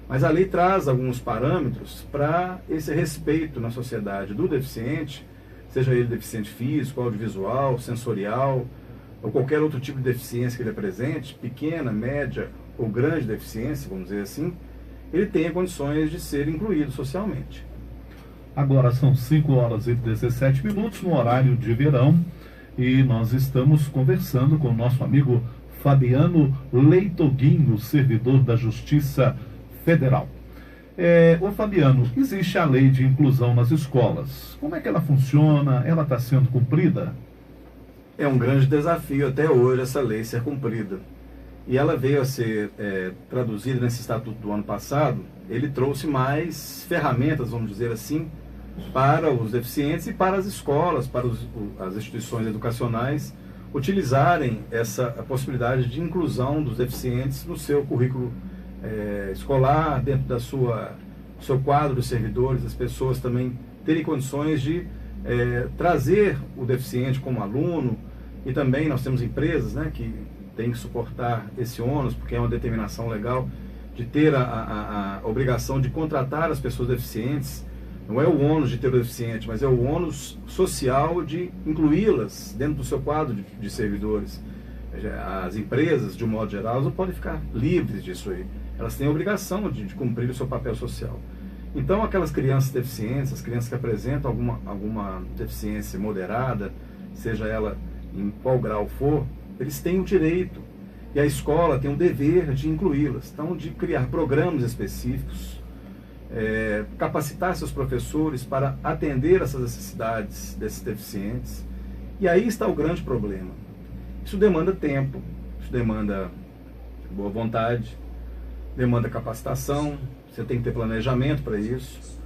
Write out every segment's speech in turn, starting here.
Mas a lei traz alguns parâmetros para esse respeito na sociedade do deficiente, seja ele deficiente físico, audiovisual, sensorial, ou qualquer outro tipo de deficiência que ele apresente, pequena, média ou grande deficiência, vamos dizer assim, ele tenha condições de ser incluído socialmente. Agora são 5h17 no horário de verão e nós estamos conversando com o nosso amigo Fabiano Leitoguinho, servidor da Justiça Federal. Ô Fabiano, existe a lei de inclusão nas escolas. Como é que ela funciona? Ela está sendo cumprida? É um grande desafio até hoje essa lei ser cumprida. E ela veio a ser traduzida nesse estatuto do ano passado. Ele trouxe mais ferramentas, vamos dizer assim, para os deficientes e para as escolas, para as instituições educacionais utilizarem a possibilidade de inclusão dos deficientes no seu currículo escolar, dentro do seu quadro de servidores, as pessoas também terem condições de trazer o deficiente como aluno. E também nós temos empresas, né, que têm que suportar esse ônus, porque é uma determinação legal de ter a obrigação de contratar as pessoas deficientes. Não é o ônus de ter o deficiente, mas é o ônus social de incluí-las dentro do seu quadro de servidores. As empresas, de um modo geral, elas não podem ficar livres disso aí. Elas têm a obrigação de cumprir o seu papel social. Então, aquelas crianças deficientes, as crianças que apresentam alguma deficiência moderada, seja ela em qual grau for, eles têm o direito, e a escola tem o dever de incluí-las. Então, de criar programas específicos, capacitar seus professores para atender essas necessidades desses deficientes. E aí está o grande problema. Isso demanda tempo, isso demanda boa vontade, demanda capacitação, você tem que ter planejamento para isso.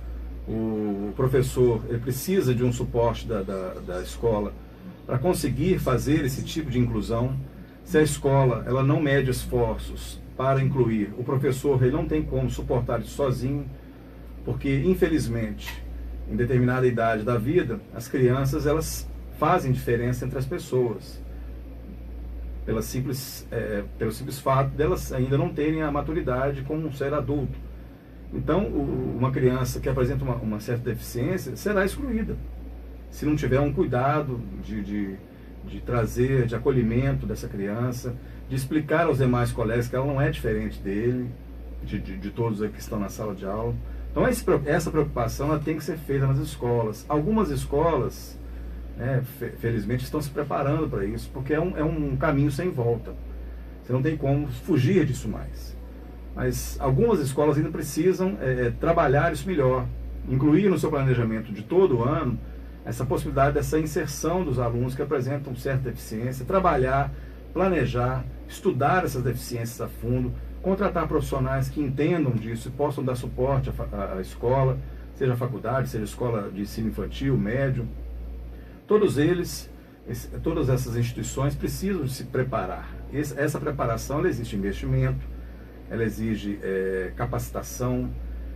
O professor ele precisa de um suporte da escola para conseguir fazer esse tipo de inclusão. Se a escola ela não mede esforços para incluir, o professor ele não tem como suportar isso sozinho, porque infelizmente em determinada idade da vida as crianças elas fazem diferença entre as pessoas pelo simples fato delas ainda não terem a maturidade como um ser adulto. Então uma criança que apresenta uma certa deficiência será excluída se não tiver um cuidado de trazer, de acolhimento dessa criança, de explicar aos demais colegas que ela não é diferente dele, de todos que estão na sala de aula. Então essa preocupação ela tem que ser feita nas escolas. Algumas escolas, felizmente, estão se preparando para isso, porque é um caminho sem volta. Você não tem como fugir disso mais. Mas algumas escolas ainda precisam trabalhar isso melhor, incluir no seu planejamento de todo o ano essa possibilidade dessa inserção dos alunos que apresentam certa deficiência, trabalhar, planejar, estudar essas deficiências a fundo, contratar profissionais que entendam disso e possam dar suporte à escola, seja a faculdade, seja a escola de ensino infantil, médio. Todas essas instituições precisam de se preparar. Essa preparação ela exige investimento, ela exige capacitação,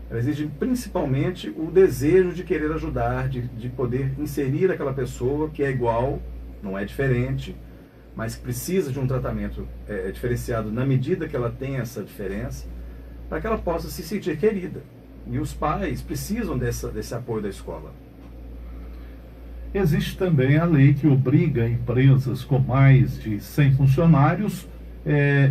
ela exige principalmente o desejo de querer ajudar, de poder inserir aquela pessoa que é igual, não é diferente, mas que precisa de um tratamento diferenciado na medida que ela tem essa diferença, para que ela possa se sentir querida. E os pais precisam desse apoio da escola. Existe também a lei que obriga empresas com mais de 100 funcionários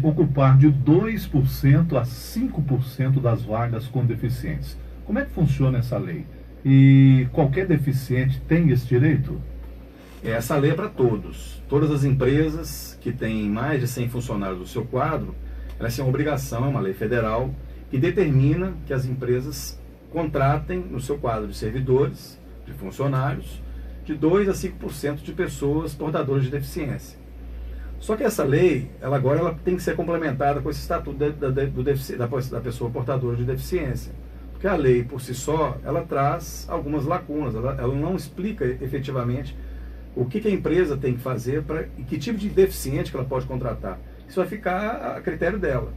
ocupar de 2% a 5% das vagas com deficientes. Como é que funciona essa lei? E qualquer deficiente tem esse direito? Essa lei é para todos. Todas as empresas que têm mais de 100 funcionários no seu quadro, elas têm uma obrigação, é uma lei federal, que determina que as empresas contratem no seu quadro de servidores, de funcionários, de 2% a 5% de pessoas portadoras de deficiência. Só que essa lei, agora ela tem que ser complementada com esse estatuto da pessoa portadora de deficiência. Porque a lei, por si só, ela traz algumas lacunas, ela não explica efetivamente o que a empresa tem que fazer e que tipo de deficiente que ela pode contratar. Isso vai ficar a critério dela.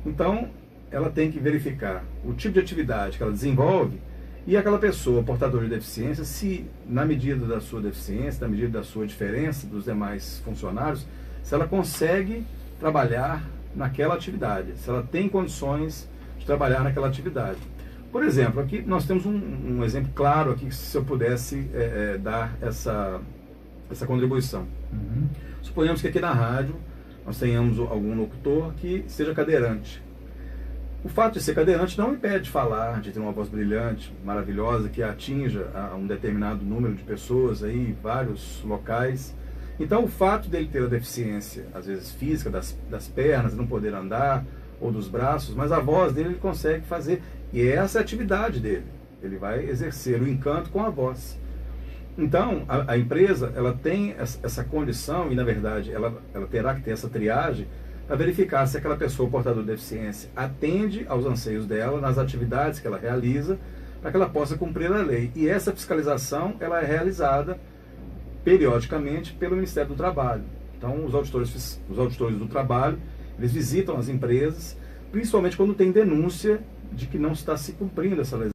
Então, ela tem que verificar o tipo de atividade que ela desenvolve e aquela pessoa portadora de deficiência, se na medida da sua deficiência, na medida da sua diferença dos demais funcionários, se ela consegue trabalhar naquela atividade, se ela tem condições de trabalhar naquela atividade. Por exemplo, aqui nós temos um exemplo claro aqui, se eu pudesse dar essa contribuição. Suponhamos que aqui na rádio nós tenhamos algum locutor que seja cadeirante. O fato de ser cadeirante não impede de falar, de ter uma voz brilhante, maravilhosa, que atinja a um determinado número de pessoas aí, vários locais. Então, o fato dele ter a deficiência, às vezes física, das pernas, não poder andar, ou dos braços, mas a voz dele ele consegue fazer. E essa é a atividade dele. Ele vai exercer o encanto com a voz. Então, a empresa, ela tem essa condição, e na verdade, ela terá que ter essa triagem, para verificar se aquela pessoa portadora de deficiência atende aos anseios dela, nas atividades que ela realiza, para que ela possa cumprir a lei. E essa fiscalização, ela é realizada periodicamente pelo Ministério do Trabalho. Então, os auditores do trabalho, eles visitam as empresas, principalmente quando tem denúncia de que não está se cumprindo essa legislação.